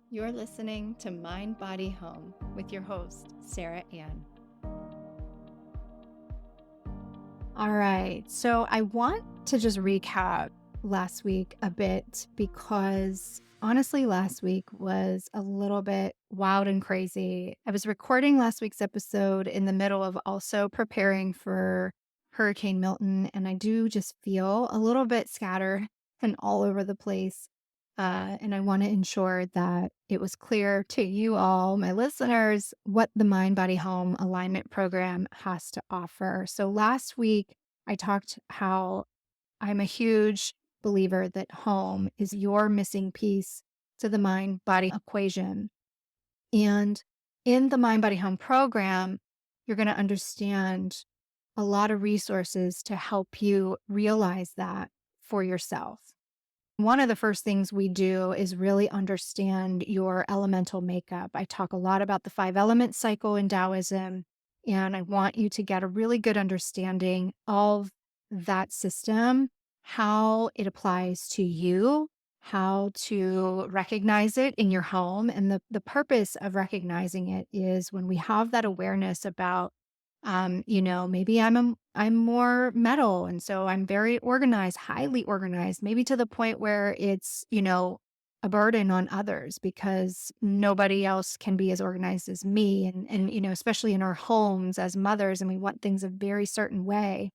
You're listening to Mind, Body, Home with your host, Sara Ann. All right, so I want to just recap last week a bit because honestly, last week was a little bit wild and crazy. I was recording last week's episode in the middle of also preparing for Hurricane Milton, and I do just feel a little bit scattered and all over the place. And I want to ensure that it was clear to you all, my listeners, what the Mind Body Home Alignment Program has to offer. So last week, I talked how I'm a huge believer that home is your missing piece to the mind body equation. And in the Mind Body Home program, you're going to understand a lot of resources to help you realize that for yourself. One of the first things we do is really understand your elemental makeup. I talk a lot about the 5 element cycle in Taoism, and I want you to get a really good understanding of that system, how it applies to you, how to recognize it in your home. And the purpose of recognizing it is when we have that awareness about maybe I'm more metal, and so I'm very organized, highly organized, maybe to the point where it's, a burden on others because nobody else can be as organized as me. And especially in our homes as mothers, and we want things a very certain way.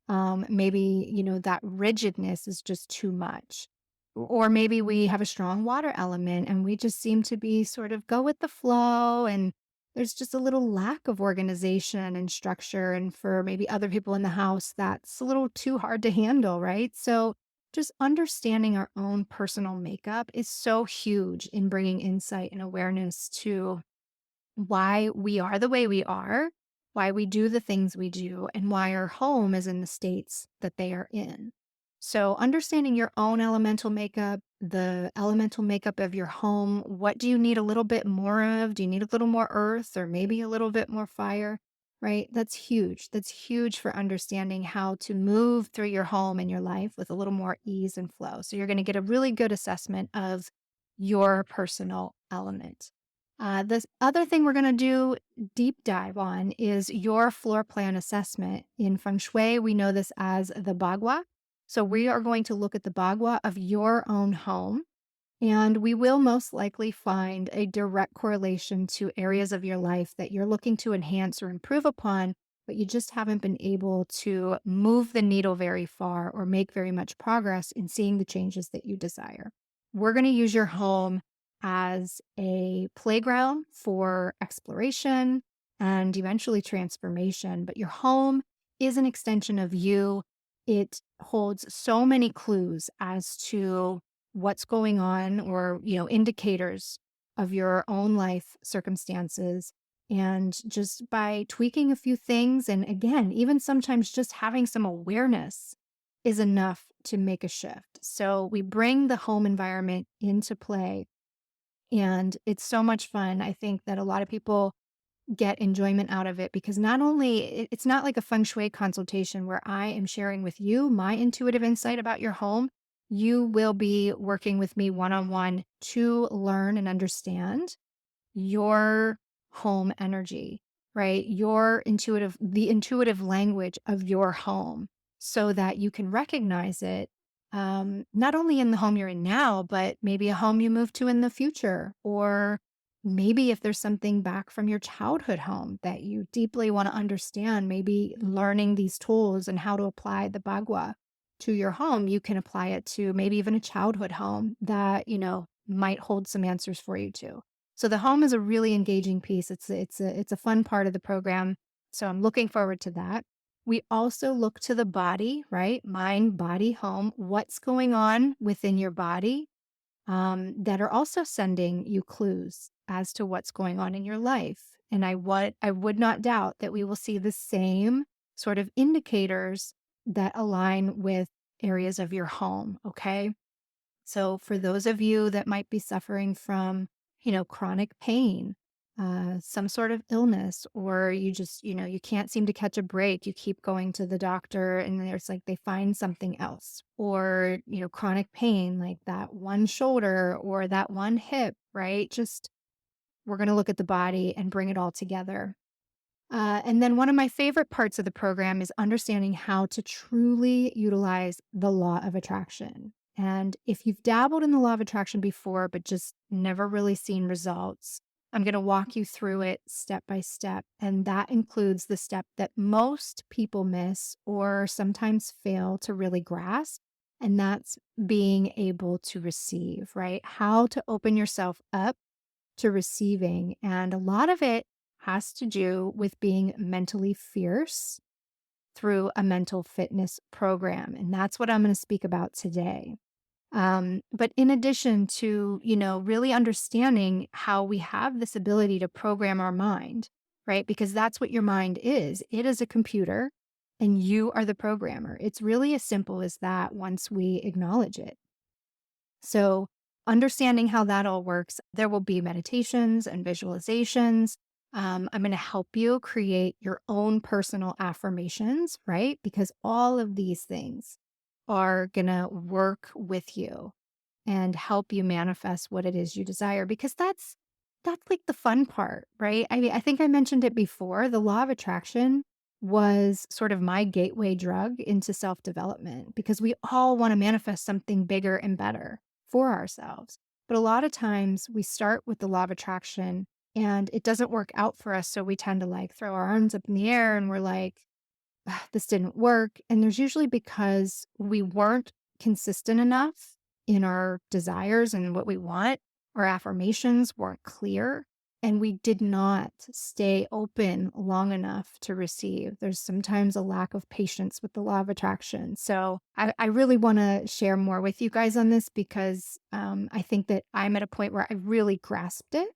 Maybe, that rigidness is just too much. Or maybe we have a strong water element and we just seem to be sort of go with the flow, and there's just a little lack of organization and structure. And for maybe other people in the house, that's a little too hard to handle, right? So just understanding our own personal makeup is so huge in bringing insight and awareness to why we are the way we are, why we do the things we do, and why our home is in the states that they are in. So, understanding your own elemental makeup, the elemental makeup of your home, what do you need a little bit more of? Do you need a little more earth or maybe a little bit more fire? Right? That's huge. That's huge for understanding how to move through your home and your life with a little more ease and flow. So, you're going to get a really good assessment of your personal element. The other thing we're going to do deep dive on is your floor plan assessment. In Feng Shui, we know this as the Bagua. So we are going to look at the Bagua of your own home, and we will most likely find a direct correlation to areas of your life that you're looking to enhance or improve upon, but you just haven't been able to move the needle very far or make very much progress in seeing the changes that you desire. We're going to use your home as a playground for exploration and eventually transformation, but your home is an extension of you. It holds so many clues as to what's going on, or, indicators of your own life circumstances. And just by tweaking a few things, and again, even sometimes just having some awareness is enough to make a shift. So we bring the home environment into play, and it's so much fun. I think that a lot of people get enjoyment out of it because not only it's not like a feng shui consultation where I am sharing with you my intuitive insight about your home. You will be working with me one-on-one to learn and understand your home energy, right? The intuitive language of your home, so that you can recognize it, not only in the home you're in now, but maybe a home you move to in the future, or maybe if there's something back from your childhood home that you deeply want to understand, maybe learning these tools and how to apply the Bagua to your home, you can apply it to maybe even a childhood home that, might hold some answers for you too. So the home is a really engaging piece. It's a fun part of the program. So I'm looking forward to that. We also look to the body, right? Mind, body, home. What's going on within your body, that are also sending you clues as to what's going on in your life. And I would not doubt that we will see the same sort of indicators that align with areas of your home. Okay. So for those of you that might be suffering from, chronic pain, some sort of illness, or you just, you can't seem to catch a break. You keep going to the doctor and there's like they find something else, or, chronic pain, like that one shoulder or that one hip, right? Just we're going to look at the body and bring it all together. And then one of my favorite parts of the program is understanding how to truly utilize the law of attraction. And if you've dabbled in the law of attraction before, but just never really seen results, I'm going to walk you through it step by step. And that includes the step that most people miss or sometimes fail to really grasp. And that's being able to receive, right? How to open yourself up to receiving. And a lot of it has to do with being mentally fierce through a mental fitness program. And that's what I'm going to speak about today. But in addition to, really understanding how we have this ability to program our mind, right? Because that's what your mind is. It is a computer and you are the programmer. It's really as simple as that once we acknowledge it. So, understanding how that all works, there will be meditations and visualizations. I'm going to help you create your own personal affirmations, right? Because all of these things are going to work with you and help you manifest what it is you desire, because that's like the fun part, right? I mean, I think I mentioned it before. The law of attraction was sort of my gateway drug into self-development, because we all want to manifest something bigger and better for ourselves. But a lot of times we start with the law of attraction and it doesn't work out for us, so we tend to like throw our arms up in the air and we're like, this didn't work. And there's usually because we weren't consistent enough in our desires and what we want. Our affirmations weren't clear and we did not stay open long enough to receive. There's sometimes a lack of patience with the law of attraction. So I really want to share more with you guys on this, because I think that I'm at a point where I really grasped it,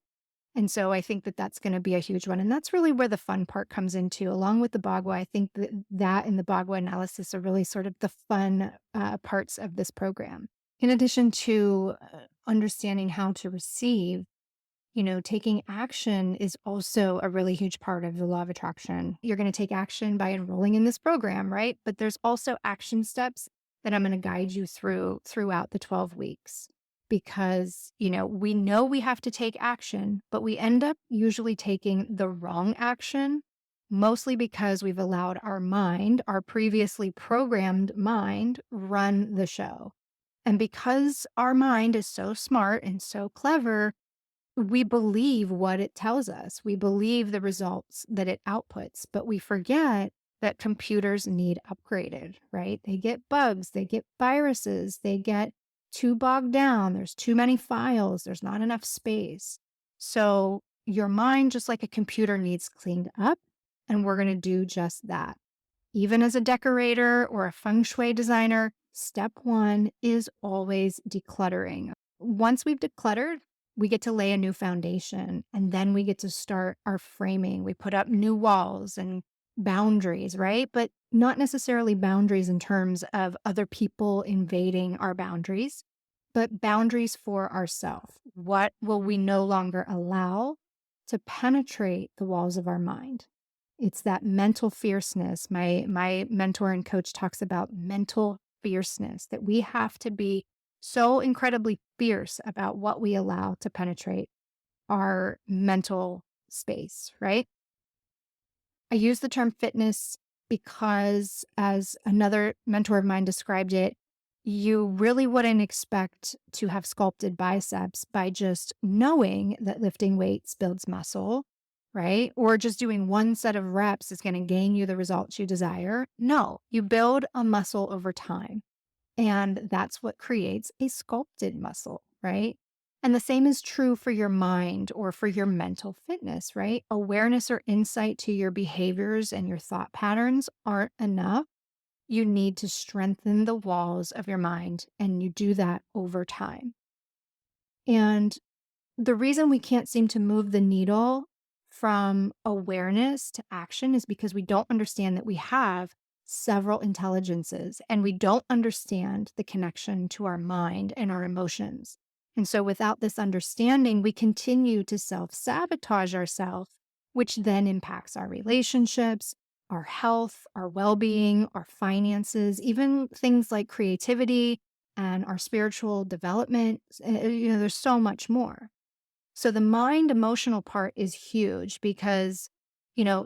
and so I think that that's going to be a huge one. And that's really where the fun part comes into, along with the Bagua. I think that and the Bagua analysis are really sort of the fun parts of this program. In addition to understanding how to receive, taking action is also a really huge part of the law of attraction. You're going to take action by enrolling in this program, right? But there's also action steps that I'm going to guide you through throughout the 12 weeks, because, we know we have to take action, but we end up usually taking the wrong action, mostly because we've allowed our mind, our previously programmed mind, run the show. And because our mind is so smart and so clever, we believe what it tells us. We believe the results that it outputs, but we forget that computers need upgraded, right? They get bugs, they get viruses, they get too bogged down. There's too many files, there's not enough space. So your mind, just like a computer, needs cleaned up, and we're going to do just that. Even as a decorator or a feng shui designer, step one is always decluttering. Once we've decluttered, we get to lay a new foundation, and then we get to start our framing. We put up new walls and boundaries, right? But not necessarily boundaries in terms of other people invading our boundaries, but boundaries for ourselves. What will we no longer allow to penetrate the walls of our mind? It's that mental fierceness. My mentor and coach talks about mental fierceness, that we have to be so incredibly fierce about what we allow to penetrate our mental space, right? I use the term fitness because, as another mentor of mine described it, you really wouldn't expect to have sculpted biceps by just knowing that lifting weights builds muscle, right? Or just doing one set of reps is going to gain you the results you desire. No, you build a muscle over time. And that's what creates a sculpted muscle, right? And the same is true for your mind or for your mental fitness, right? Awareness or insight to your behaviors and your thought patterns aren't enough. You need to strengthen the walls of your mind, and you do that over time. And the reason we can't seem to move the needle from awareness to action is because we don't understand that we have several intelligences, and we don't understand the connection to our mind and our emotions. And so without this understanding, we continue to self-sabotage ourselves, which then impacts our relationships, our health, our well-being, our finances, even things like creativity and our spiritual development. There's so much more. So the mind emotional part is huge because,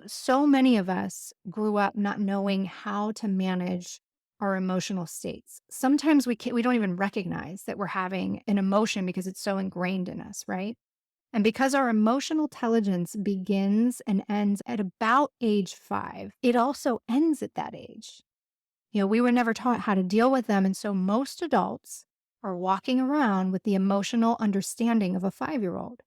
so many of us grew up not knowing how to manage our emotional states. Sometimes we don't even recognize that we're having an emotion because it's so ingrained in us, right? And because our emotional intelligence begins and ends at about age 5, it also ends at that age. We were never taught how to deal with them. And so most adults are walking around with the emotional understanding of a 5-year-old.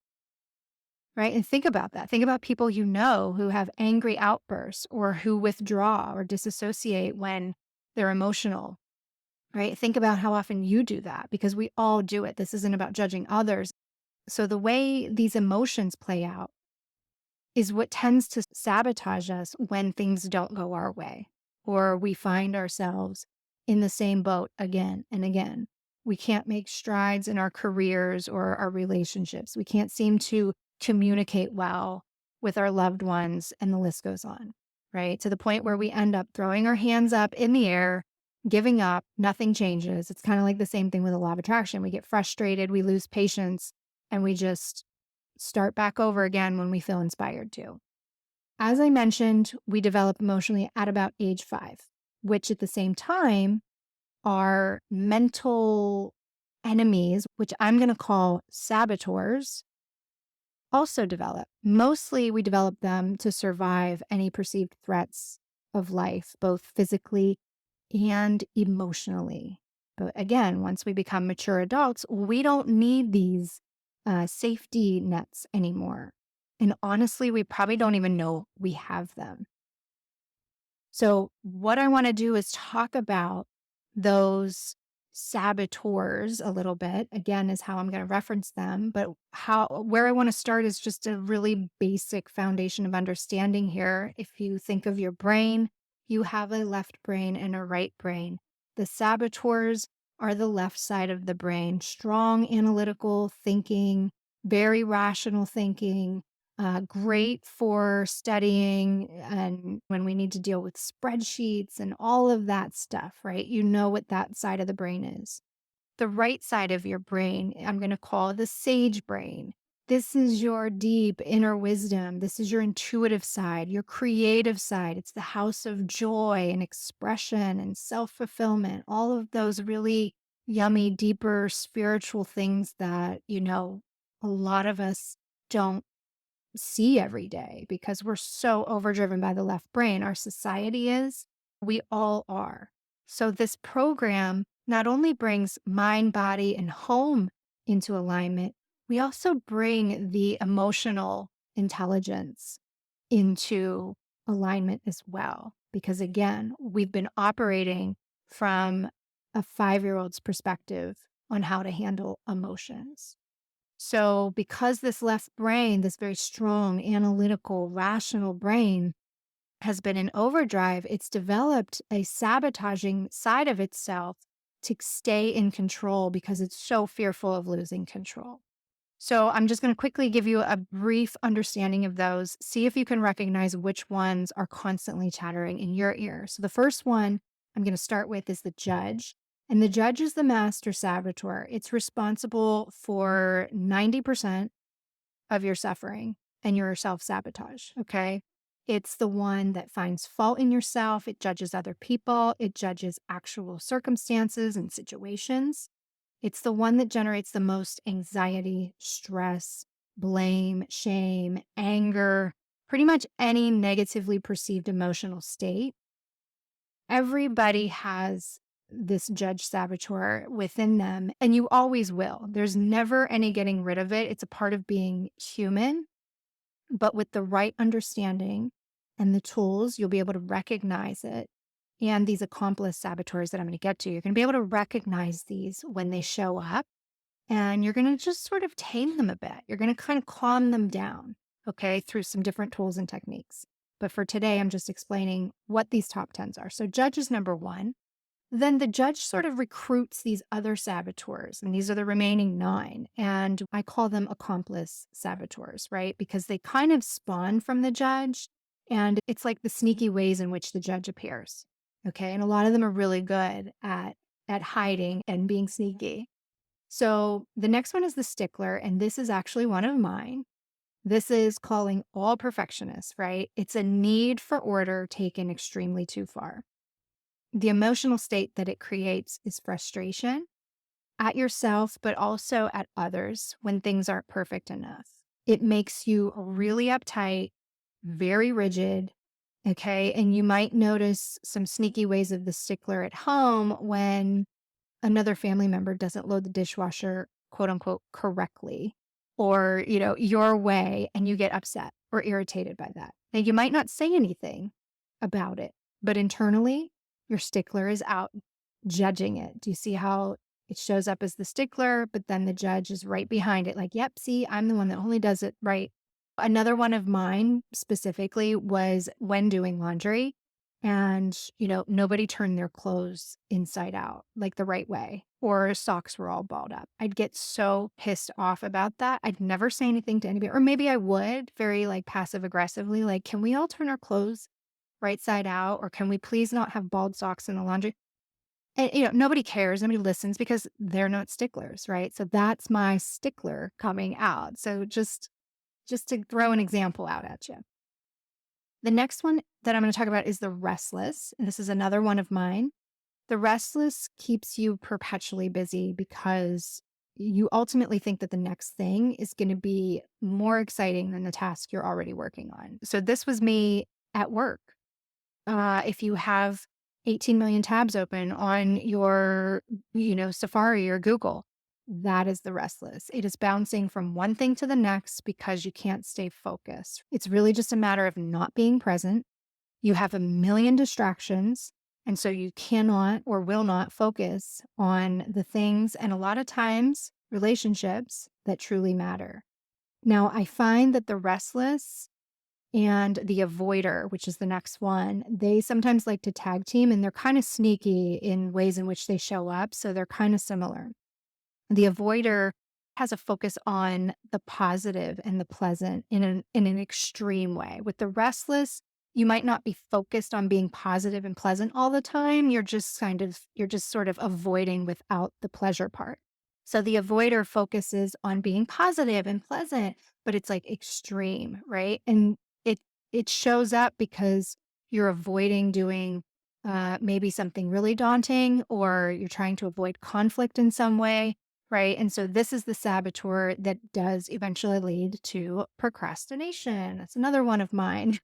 Right? And think about that. Think about people who have angry outbursts or who withdraw or disassociate when they're emotional, right? Think about how often you do that because we all do it. This isn't about judging others. So the way these emotions play out is what tends to sabotage us when things don't go our way or we find ourselves in the same boat again and again. We can't make strides in our careers or our relationships. We can't seem to communicate well with our loved ones, and the list goes on, right? To the point where we end up throwing our hands up in the air, giving up, nothing changes. It's kind of like the same thing with the law of attraction. We get frustrated, we lose patience, and we just start back over again when we feel inspired to. As I mentioned, we develop emotionally at about age 5, which at the same time, our mental enemies, which I'm going to call saboteurs, also develop. Mostly we develop them to survive any perceived threats of life, both physically and emotionally. But again, once we become mature adults, we don't need these safety nets anymore. And honestly, we probably don't even know we have them. So, what I want to do is talk about those saboteurs a little bit. Again, is how I'm going to reference them. But where I want to start is just a really basic foundation of understanding here. If you think of your brain, you have a left brain and a right brain. The saboteurs are the left side of the brain, strong analytical thinking, very rational thinking, great for studying and when we need to deal with spreadsheets and all of that stuff, right? You know what that side of the brain is. The right side of your brain, I'm going to call the sage brain. This is your deep inner wisdom. This is your intuitive side, your creative side. It's the house of joy and expression and self fulfillment, all of those really yummy, deeper spiritual things that, a lot of us don't see every day because we're so overdriven by the left brain. Our society is, we all are. So, this program not only brings mind, body, and home into alignment, we also bring the emotional intelligence into alignment as well. Because again, we've been operating from a 5-year-old's perspective on how to handle emotions. So, because this left brain, this very strong, analytical, rational brain, has been in overdrive, it's developed a sabotaging side of itself to stay in control because it's so fearful of losing control. So, I'm just going to quickly give you a brief understanding of those. See if you can recognize which ones are constantly chattering in your ear. So, the first one I'm going to start with is the judge. And the judge is the master saboteur. It's responsible for 90% of your suffering and your self sabotage. Okay. It's the one that finds fault in yourself. It judges other people. It judges actual circumstances and situations. It's the one that generates the most anxiety, stress, blame, shame, anger, pretty much any negatively perceived emotional state. Everybody has this judge saboteur within them, and you always will. There's never any getting rid of it. It's a part of being human, but with the right understanding and the tools, you'll be able to recognize it. And these accomplice saboteurs that I'm going to get to, you're going to be able to recognize these when they show up, and you're going to just sort of tame them a bit. You're going to kind of calm them down, okay, through some different tools and techniques. But for today, I'm just explaining what these top 10s are. So judge is number 1. Then the judge sort of recruits these other saboteurs, and these are the remaining nine. And I call them accomplice saboteurs, right? Because they kind of spawn from the judge, and it's like the sneaky ways in which the judge appears. Okay. And a lot of them are really good at hiding and being sneaky. So the next one is the stickler, and this is actually one of mine. This is calling all perfectionists, right? It's a need for order taken extremely too far. The emotional state that it creates is frustration at yourself, but also at others when things aren't perfect enough. It makes you really uptight, very rigid. Okay. And you might notice some sneaky ways of the stickler at home when another family member doesn't load the dishwasher, quote unquote, correctly, or, your way, and you get upset or irritated by that. Now, you might not say anything about it, but internally, your stickler is out judging it. Do you see how it shows up as the stickler, but then the judge is right behind it? Like, yep, see, I'm the one that only does it right. Another one of mine specifically was when doing laundry and, nobody turned their clothes inside out, like the right way, or socks were all balled up. I'd get so pissed off about that. I'd never say anything to anybody, or maybe I would very like passive aggressively, like, can we all turn our clothes right side out? Or can we please not have bald socks in the laundry? And, nobody cares. Nobody listens because they're not sticklers, right? So that's my stickler coming out. So just to throw an example out at you. The next one that I'm going to talk about is the restless. And this is another one of mine. The restless keeps you perpetually busy because you ultimately think that the next thing is going to be more exciting than the task you're already working on. So this was me at work. If you have 18 million tabs open on your, Safari or Google, that is the restless. It is bouncing from one thing to the next because you can't stay focused. It's really just a matter of not being present. You have a million distractions. And so you cannot or will not focus on the things and a lot of times relationships that truly matter. Now, I find that the restless and the avoider, which is the next one, they sometimes like to tag team and they're kind of sneaky in ways in which they show up. So they're kind of similar. The avoider has a focus on the positive and the pleasant in an extreme way. With the restless, you might not be focused on being positive and pleasant all the time. You're just sort of avoiding without the pleasure part. So the avoider focuses on being positive and pleasant, but it's like extreme, right? And it it shows up because you're avoiding doing maybe something really daunting, or you're trying to avoid conflict in some way. Right. And so this is the saboteur that does eventually lead to procrastination. That's another one of mine,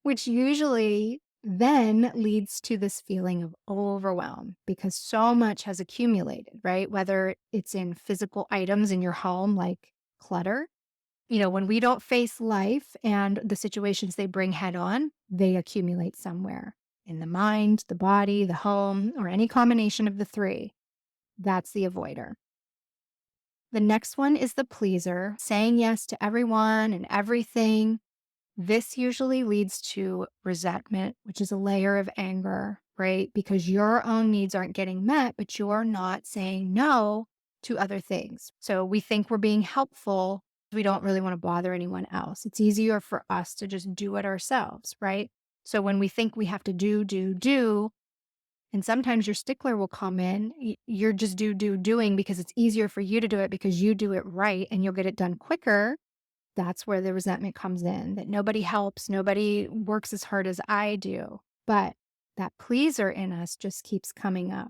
which usually then leads to this feeling of overwhelm because so much has accumulated, right? Whether it's in physical items in your home, like clutter. When we don't face life and the situations they bring head on, they accumulate somewhere in the mind, the body, the home, or any combination of the three. That's the avoider. The next one is the pleaser, saying yes to everyone and everything. This usually leads to resentment, which is a layer of anger, right? Because your own needs aren't getting met, but you're not saying no to other things. So we think we're being helpful. We don't really want to bother anyone else. It's easier for us to just do it ourselves, right? So when we think we have to do, and sometimes your stickler will come in. You're just doing because it's easier for you to do it because you do it right and you'll get it done quicker. That's where the resentment comes in, that nobody helps, nobody works as hard as I do. But that pleaser in us just keeps coming up.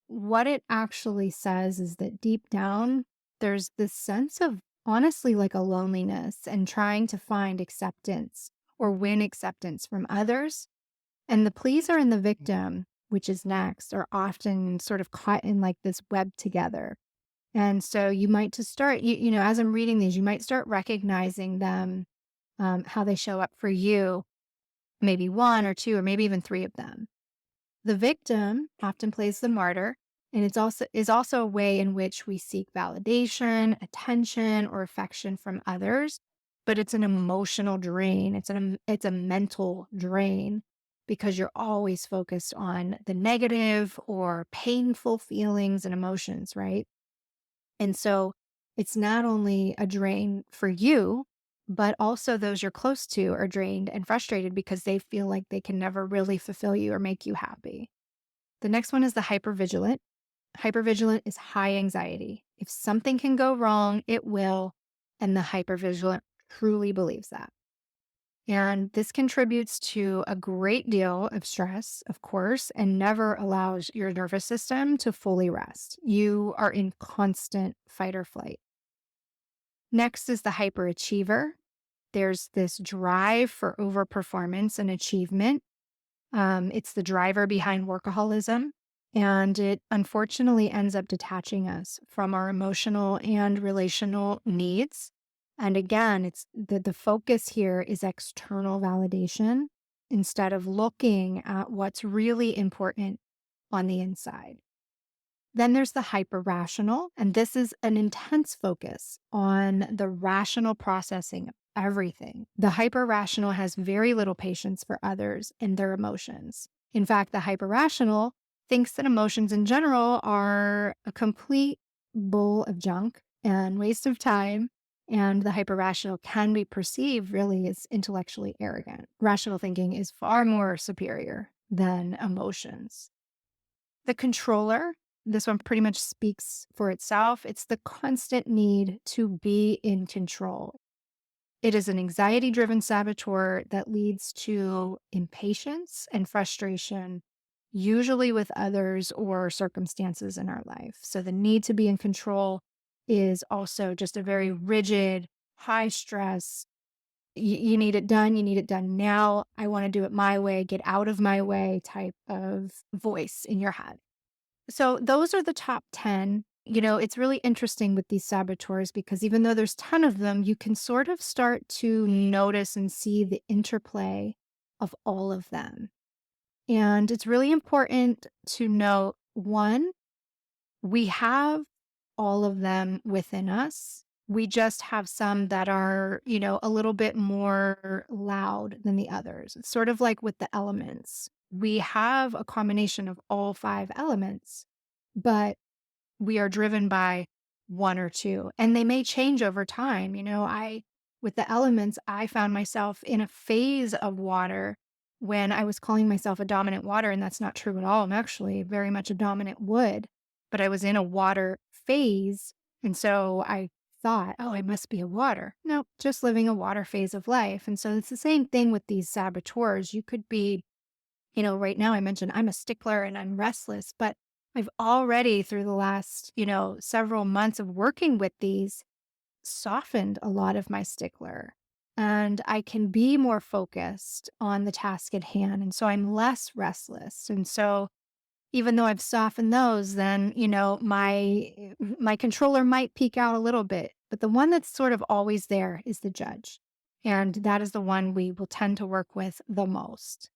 What it actually says is that deep down, there's this sense of honestly like a loneliness and trying to find acceptance or win acceptance from others, and the pleaser and the victim, which is next, are often sort of caught in like this web together. And so you might just start, as I'm reading these, you might start recognizing them, how they show up for you, maybe one or two, or maybe even three of them. The victim often plays the martyr, and it's also a way in which we seek validation, attention, or affection from others, but it's an emotional drain. It's a mental drain. because you're always focused on the negative or painful feelings and emotions, right? And so it's not only a drain for you, but also those you're close to are drained and frustrated because they feel like they can never really fulfill you or make you happy. The next one is the hypervigilant. Hypervigilant is high anxiety. If something can go wrong, it will. And the hypervigilant truly believes that. And this contributes to a great deal of stress, of course, and never allows your nervous system to fully rest. You are in constant fight or flight. Next is the hyperachiever. There's this drive for overperformance and achievement. It's the driver behind workaholism, and it unfortunately ends up detaching us from our emotional and relational needs. And again, it's the focus here is external validation instead of looking at what's really important on the inside. Then there's the hyper rational, and this is an intense focus on the rational processing of everything. The hyper rational has very little patience for others and their emotions. In fact, the hyper rational thinks that emotions in general are a complete bowl of junk and waste of time. And the hyper rational can be perceived really as intellectually arrogant. Rational thinking is far more superior than emotions. The controller, this one pretty much speaks for itself. It's the constant need to be in control. It is an anxiety driven saboteur that leads to impatience and frustration, usually with others or circumstances in our life. So the need to be in control is also just a very rigid, high stress. You need it done. You need it done now. I want to do it my way, get out of my way type of voice in your head. So those are the top 10. It's really interesting with these saboteurs because even though there's 10 of them, you can sort of start to notice and see the interplay of all of them. And it's really important to note one, we have all of them within us. We just have some that are, a little bit more loud than the others. It's sort of like with the elements. We have a combination of all five elements, but we are driven by one or two, and they may change over time. With the elements, I found myself in a phase of water when I was calling myself a dominant water, and that's not true at all. I'm actually very much a dominant wood, but I was in a water phase. And so I thought, oh, I must be a water. No, just living a water phase of life. And so it's the same thing with these saboteurs. You could be, right now I mentioned I'm a stickler and I'm restless, but I've already through the last, several months of working with these softened a lot of my stickler. And I can be more focused on the task at hand. And so I'm less restless. And so even though I've softened those, then, my controller might peak out a little bit. But the one that's sort of always there is the judge. And that is the one we will tend to work with the most.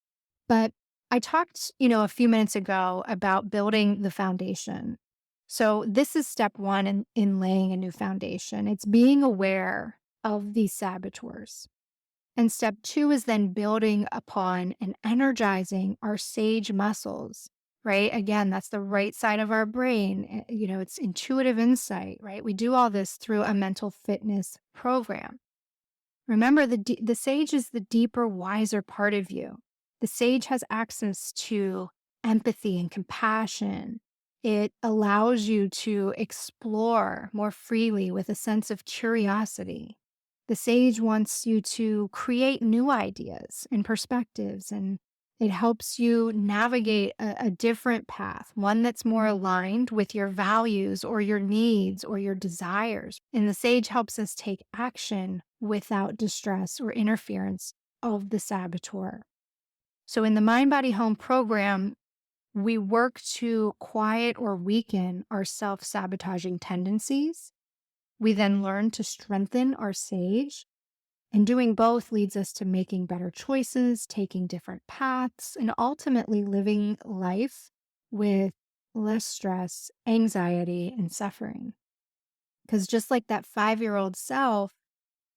But I talked, a few minutes ago about building the foundation. So this is step one in laying a new foundation. It's being aware of these saboteurs. And step two is then building upon and energizing our sage muscles, right? Again, that's the right side of our brain. It's intuitive insight, right? We do all this through a mental fitness program. Remember, the sage is the deeper, wiser part of you. The sage has access to empathy and compassion. It allows you to explore more freely with a sense of curiosity. The sage wants you to create new ideas and perspectives, and it helps you navigate a different path, one that's more aligned with your values or your needs or your desires. And the sage helps us take action without distress or interference of the saboteur. So in the Mind Body Home program, we work to quiet or weaken our self-sabotaging tendencies. We then learn to strengthen our sage. And doing both leads us to making better choices, taking different paths, and ultimately living life with less stress, anxiety, and suffering. Because just like that 5-year-old self,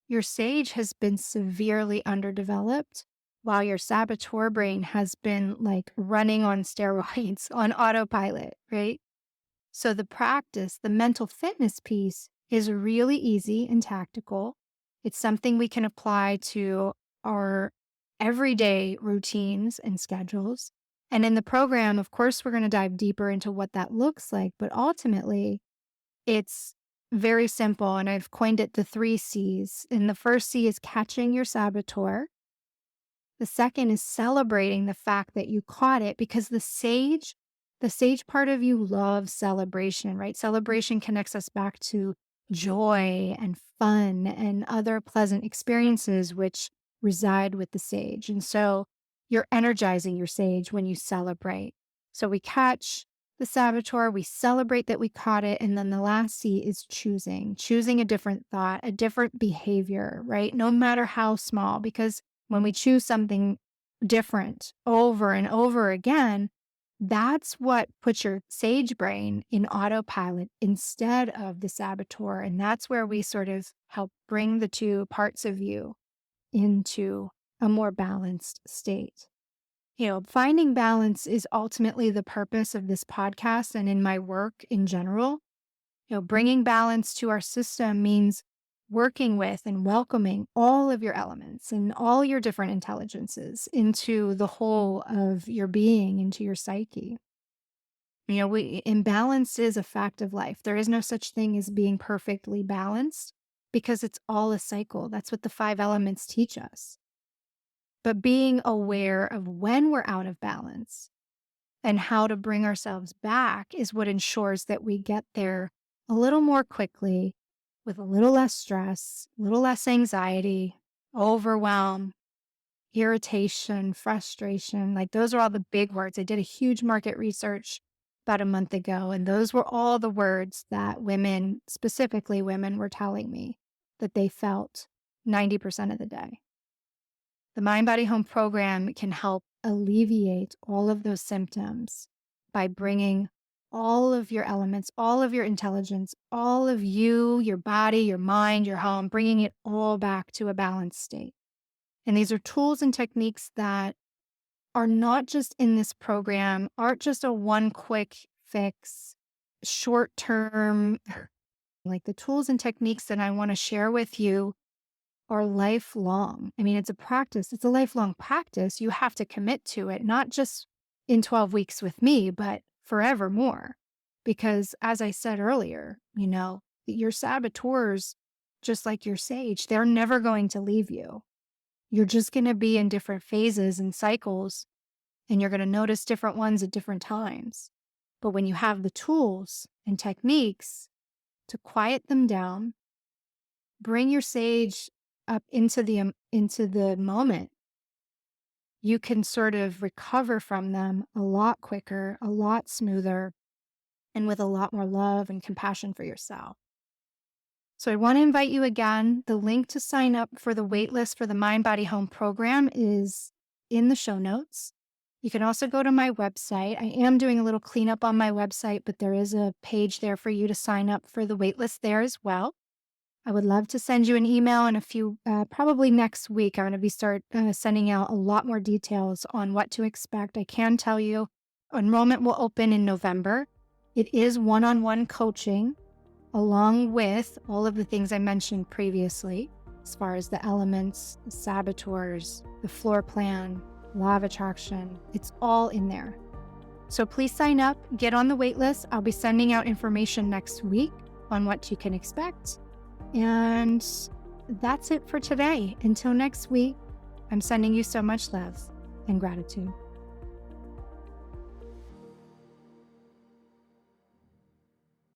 your sage has been severely underdeveloped while your saboteur brain has been like running on steroids on autopilot, right? So the practice, the mental fitness piece is really easy and tactical. It's something we can apply to our everyday routines and schedules. And in the program, of course, we're going to dive deeper into what that looks like. But ultimately, it's very simple. And I've coined it the 3 C's. And the first C is catching your saboteur. The second is celebrating the fact that you caught it, because the sage part of you loves celebration, right? Celebration connects us back to joy and fun and other pleasant experiences which reside with the sage. And so you're energizing your sage when you celebrate. So we catch the saboteur, we celebrate that we caught it. And then the last C is choosing a different thought, a different behavior, right? No matter how small, because when we choose something different over and over again, that's what puts your sage brain in autopilot instead of the saboteur. And that's where we sort of help bring the two parts of you into a more balanced state. Finding balance is ultimately the purpose of this podcast and in my work in general. Bringing balance to our system means working with and welcoming all of your elements and all your different intelligences into the whole of your being, into your psyche. Imbalance is a fact of life. There is no such thing as being perfectly balanced because it's all a cycle. That's what the 5 elements teach us. But being aware of when we're out of balance and how to bring ourselves back is what ensures that we get there a little more quickly, with a little less stress, a little less anxiety, overwhelm, irritation, frustration. Like, those are all the big words. I did a huge market research about a month ago, and those were all the words that women, specifically women, were telling me that they felt 90% of the day. The Mind Body Home program can help alleviate all of those symptoms by bringing all of your elements, all of your intelligence, all of you, your body, your mind, your home, bringing it all back to a balanced state. And these are tools and techniques that are not just in this program, aren't just a one quick fix, short term. Like, the tools and techniques that I want to share with you are lifelong. I mean, it's a practice. It's a lifelong practice. You have to commit to it, not just in 12 weeks with me, but forevermore. Because as I said earlier, your saboteurs, just like your sage, they're never going to leave you. You're just going to be in different phases and cycles, and you're going to notice different ones at different times. But when you have the tools and techniques to quiet them down, bring your sage up into the moment, you can sort of recover from them a lot quicker, a lot smoother, and with a lot more love and compassion for yourself. So I want to invite you again. The link to sign up for the waitlist for the Mind Body Home program is in the show notes. You can also go to my website. I am doing a little cleanup on my website, but there is a page there for you to sign up for the waitlist there as well. I would love to send you an email in a few, probably next week. I'm going to be sending out a lot more details on what to expect. I can tell you enrollment will open in November. It is one-on-one coaching, along with all of the things I mentioned previously, as far as the elements, the saboteurs, the floor plan, law of attraction. It's all in there. So please sign up, get on the wait list. I'll be sending out information next week on what you can expect. And that's it for today. Until next week, I'm sending you so much love and gratitude.